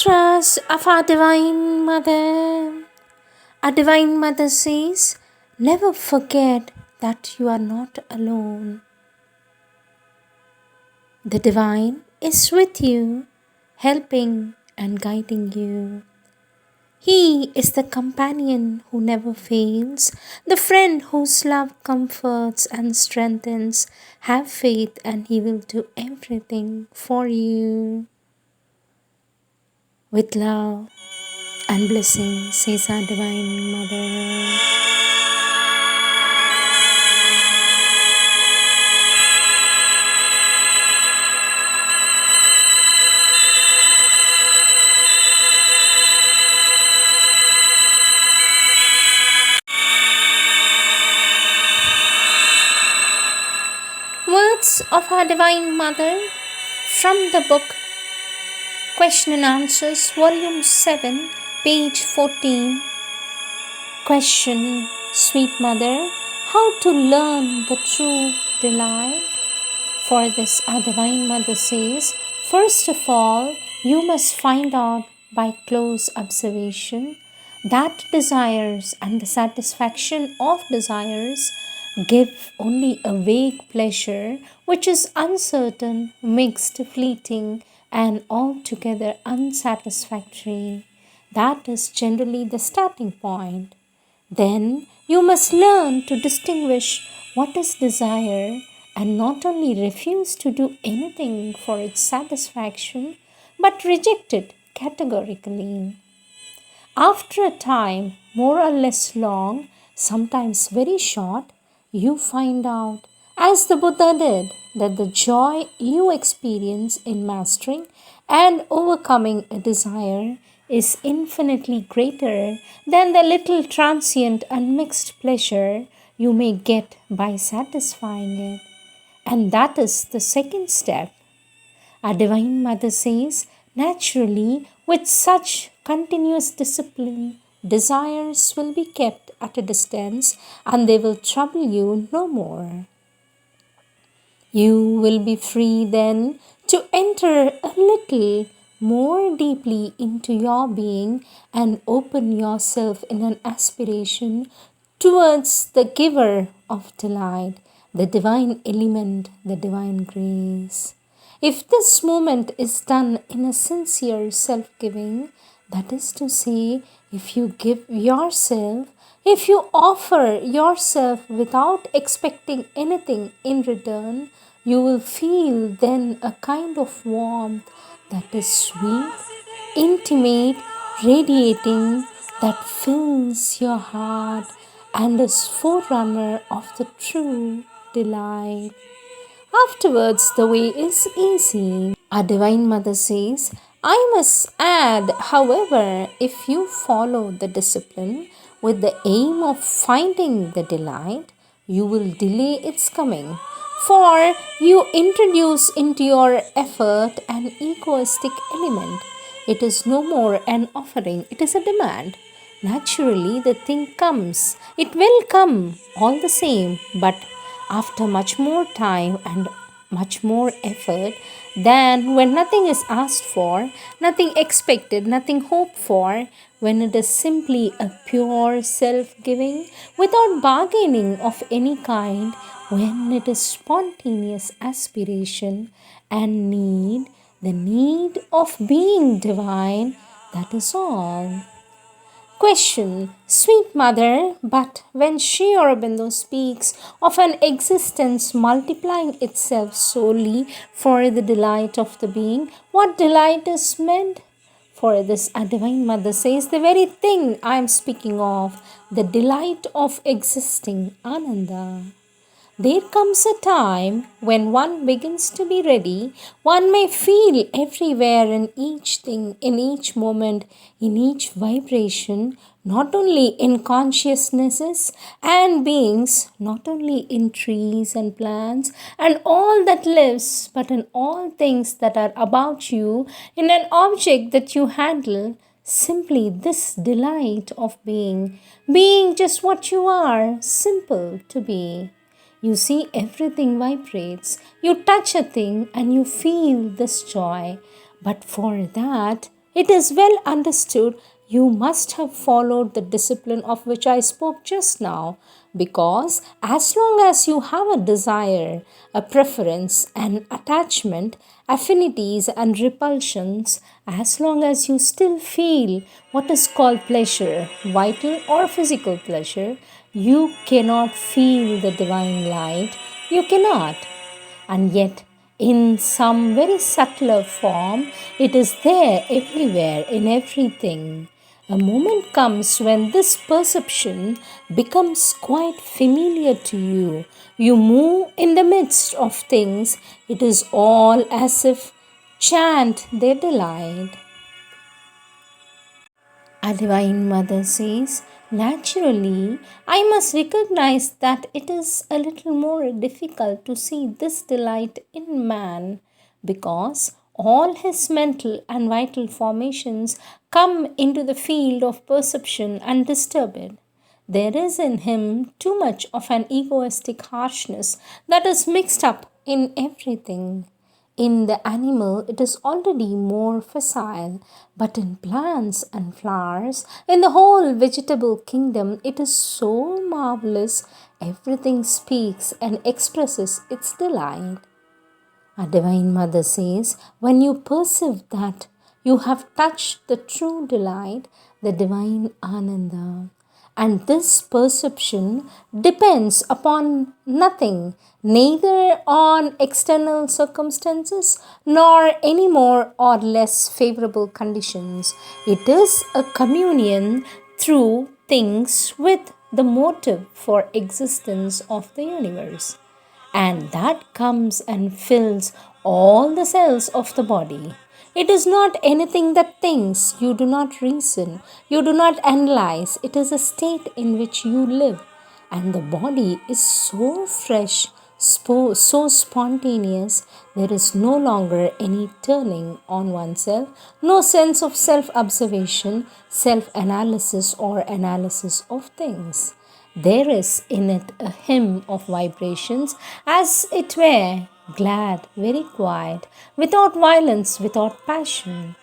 Mantras of our Divine Mother. Our Divine Mother says, never forget that you are not alone. The Divine is with you, helping and guiding you. He is the companion who never fails, the friend whose love comforts and strengthens. Have faith and He will do everything for you. With love and blessing, says our Divine Mother. Words of our Divine Mother from the book Question and Answers, Volume 7, page 14. Question, Sweet Mother, how to learn the true delight? For this, our Divine Mother says, first of all, you must find out by close observation that desires and the satisfaction of desires give only a vague pleasure which is uncertain, mixed, fleeting, and altogether unsatisfactory. That is generally the starting point. Then you must learn to distinguish what is desire and not only refuse to do anything for its satisfaction, but reject it categorically. After a time, more or less long, sometimes very short, you find out, as the Buddha did, that the joy you experience in mastering and overcoming a desire is infinitely greater than the little transient and mixed pleasure you may get by satisfying it. And that is the second step. Our Divine Mother says, naturally, with such continuous discipline, desires will be kept at a distance and they will trouble you no more. You will be free then to enter a little more deeply into your being and open yourself in an aspiration towards the giver of delight, the divine element, the divine grace. If this movement is done in a sincere self-giving, that is to say, if you give yourself, if you offer yourself without expecting anything in return, you will feel then a kind of warmth that is sweet, intimate, radiating, that fills your heart and is forerunner of the true delight. Afterwards, the way is easy. Our Divine Mother says, I must add, however, if you follow the discipline with the aim of finding the delight, you will delay its coming. For you introduce into your effort an egoistic element. It is no more an offering, it is a demand. Naturally, the thing comes. It will come all the same, but after much more time and much more effort than when nothing is asked for, nothing expected, nothing hoped for, when it is simply a pure self-giving without bargaining of any kind, when it is spontaneous aspiration and need, the need of being divine, that is all. Question, Sweet Mother, but when Sri Aurobindo speaks of an existence multiplying itself solely for the delight of the being, what delight is meant? For this, our Divine Mother says the very thing I am speaking of, the delight of existing, Ananda. There comes a time when one begins to be ready. One may feel everywhere in each thing, in each moment, in each vibration, not only in consciousnesses and beings, not only in trees and plants and all that lives, but in all things that are about you, in an object that you handle. Simply this delight of being just what you are, simple to be. You see, everything vibrates. You touch a thing and you feel this joy. But for that, It is well understood you must have followed the discipline of which I spoke just now, because as long as you have a desire, a preference, an attachment, affinities, and repulsions, as long as you still feel what is called pleasure, vital or physical pleasure, you cannot feel the divine light. You cannot. And yet, in some very subtler form, it is there everywhere, in everything. A moment comes when this perception becomes quite familiar to you. You move in the midst of things. It is all as if chant their delight. A Divine Mother says, naturally, I must recognize that it is a little more difficult to see this delight in man, because all his mental and vital formations come into the field of perception and disturb it. There is in him too much of an egoistic harshness that is mixed up in everything. In the animal, it is already more facile, but in plants and flowers, in the whole vegetable kingdom, it is so marvelous. Everything speaks and expresses its delight. Our Divine Mother says, when you perceive that you have touched the true delight, the divine Ananda, and this perception depends upon nothing, neither on external circumstances nor any more or less favorable conditions. It is a communion through things with the motive for existence of the universe, and that comes and fills all the cells of the body. It is not anything that thinks, you do not reason, you do not analyze, it is a state in which you live. And the body is so fresh, so spontaneous, there is no longer any turning on oneself, no sense of self observation, self analysis, or analysis of things. There is in it a hymn of vibrations, as it were, glad, very quiet, without violence, without passion.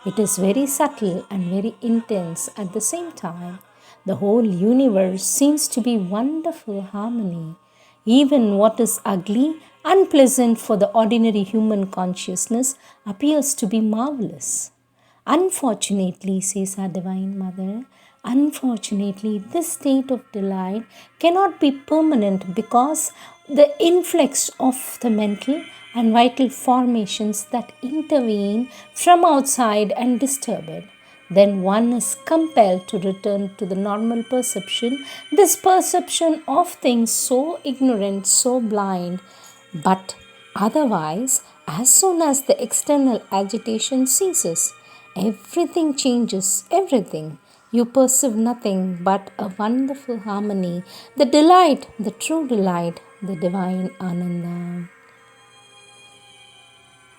It is very subtle and very intense at the same time. The whole universe seems to be wonderful harmony. Even what is ugly, unpleasant for the ordinary human consciousness appears to be marvelous. Unfortunately, says our Divine Mother, unfortunately, this state of delight cannot be permanent, because the influx of the mental and vital formations that intervene from outside and disturb it. Then one is compelled to return to the normal perception, this perception of things so ignorant, so blind. But otherwise, as soon as the external agitation ceases, everything changes, everything. You perceive nothing but a wonderful harmony, the delight, the true delight, the divine Ananda.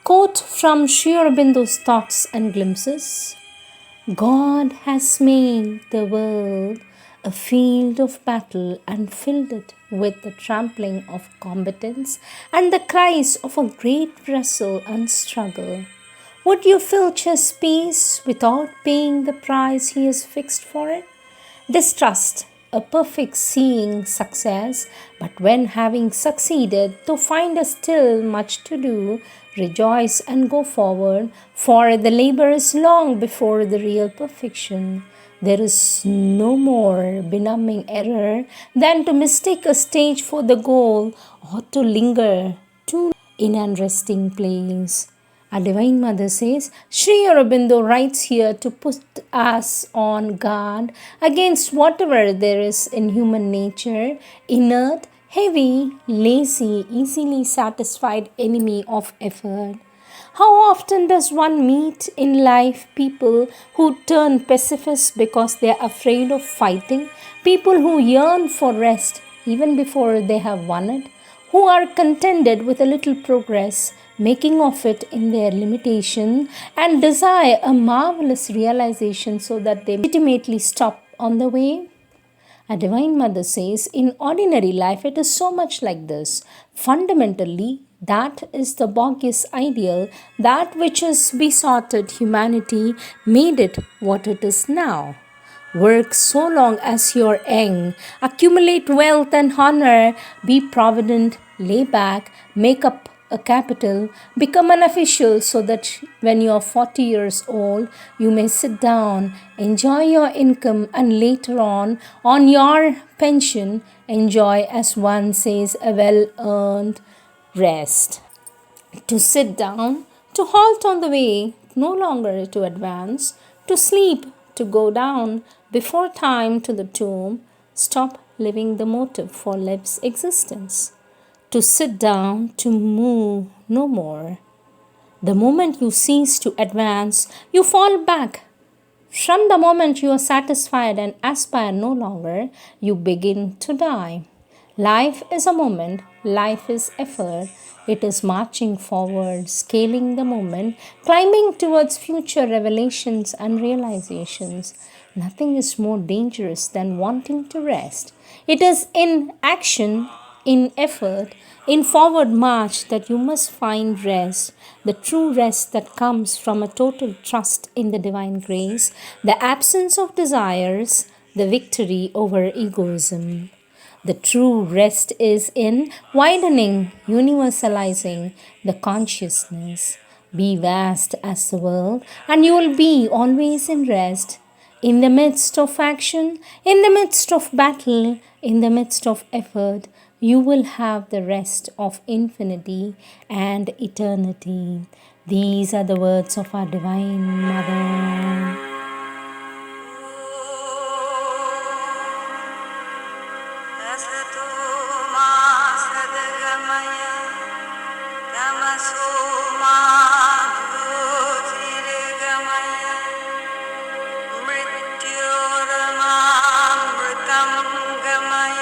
Quote from Sri Aurobindo's Thoughts and Glimpses. God has made the world a field of battle and filled it with the trampling of combatants and the cries of a great wrestle and struggle. Would you filch his peace without paying the price he has fixed for it? Distrust a perfect seeing success, but when having succeeded, to find us still much to do, rejoice and go forward, for the labor is long before the real perfection. There is no more benumbing error than to mistake a stage for the goal, or to linger too in an resting place. Our Divine Mother says, Sri Aurobindo writes here to put us on guard against whatever there is in human nature, inert, heavy, lazy, easily satisfied enemy of effort. How often does one meet in life people who turn pacifists because they are afraid of fighting, people who yearn for rest even before they have won it, who are contented with a little progress, making of it in their limitation, and desire a marvelous realization so that they legitimately stop on the way? A Divine Mother says, in ordinary life, it is so much like this. Fundamentally, That is the bogus ideal, that which is besotted humanity made it what it is now. Work so long as you're young, accumulate wealth and honor, be provident, lay back, make up a capital, become an official so that when you're 40 years old, you may sit down, enjoy your income, and later on your pension, enjoy, as one says, a well earned rest. To sit down, to halt on the way, no longer to advance, to sleep, to go down before time to the tomb, stop living the motive for life's existence. To sit down, to move no more. The moment you cease to advance, you fall back. From the moment you are satisfied and aspire no longer, you begin to die. Life is a moment, life is effort. It is marching forward, scaling the moment, climbing towards future revelations and realizations. Nothing is more dangerous than wanting to rest. It is in action, in effort, in forward march that you must find rest, the true rest that comes from a total trust in the divine grace, the absence of desires, the victory over egoism. The true rest is in widening, universalizing the consciousness. Be vast as the world, and you will be always in rest. In the midst of action, in the midst of battle, in the midst of effort, you will have the rest of infinity and eternity. These are the words of our Divine Mother. असतो मा सद्गमय तमसो मा ज्योतिर्गमय मृत्योर्मामृतं गमय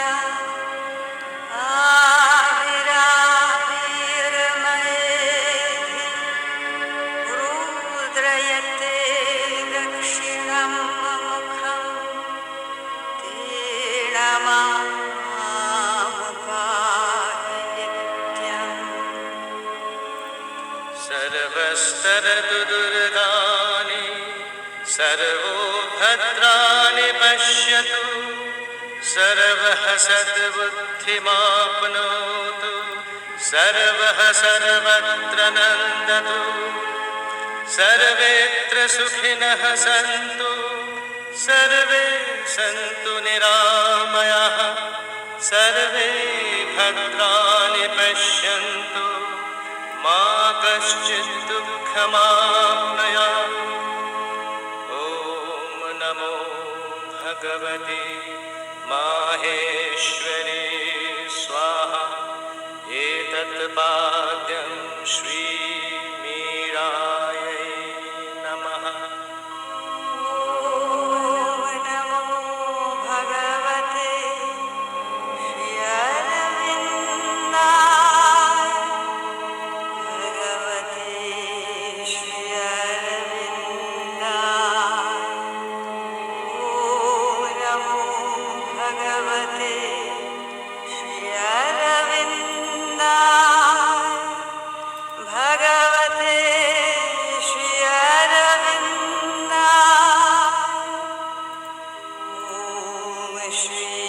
आविराविर्मयेधि रुद्रयते दक्षिणं मुखम् सर्वस्तरतु दुर्गानि servo भद्राणि पश्यतु सर्वः सद्बुद्धिमाप्नोतु सर्वः सर्वत्र नन्दतु सर्वेत्र सुखिनः सन्तु सर्वे सन्तु निरामयाः सर्वे भद्राणि पश्यन्तु मा कश्चित् दुःखमाप्नुयात् ॐ नमो भगवते माहेश्वरी स्वाहा एतत् पाद्यं श्रीमीरायै नमः Shri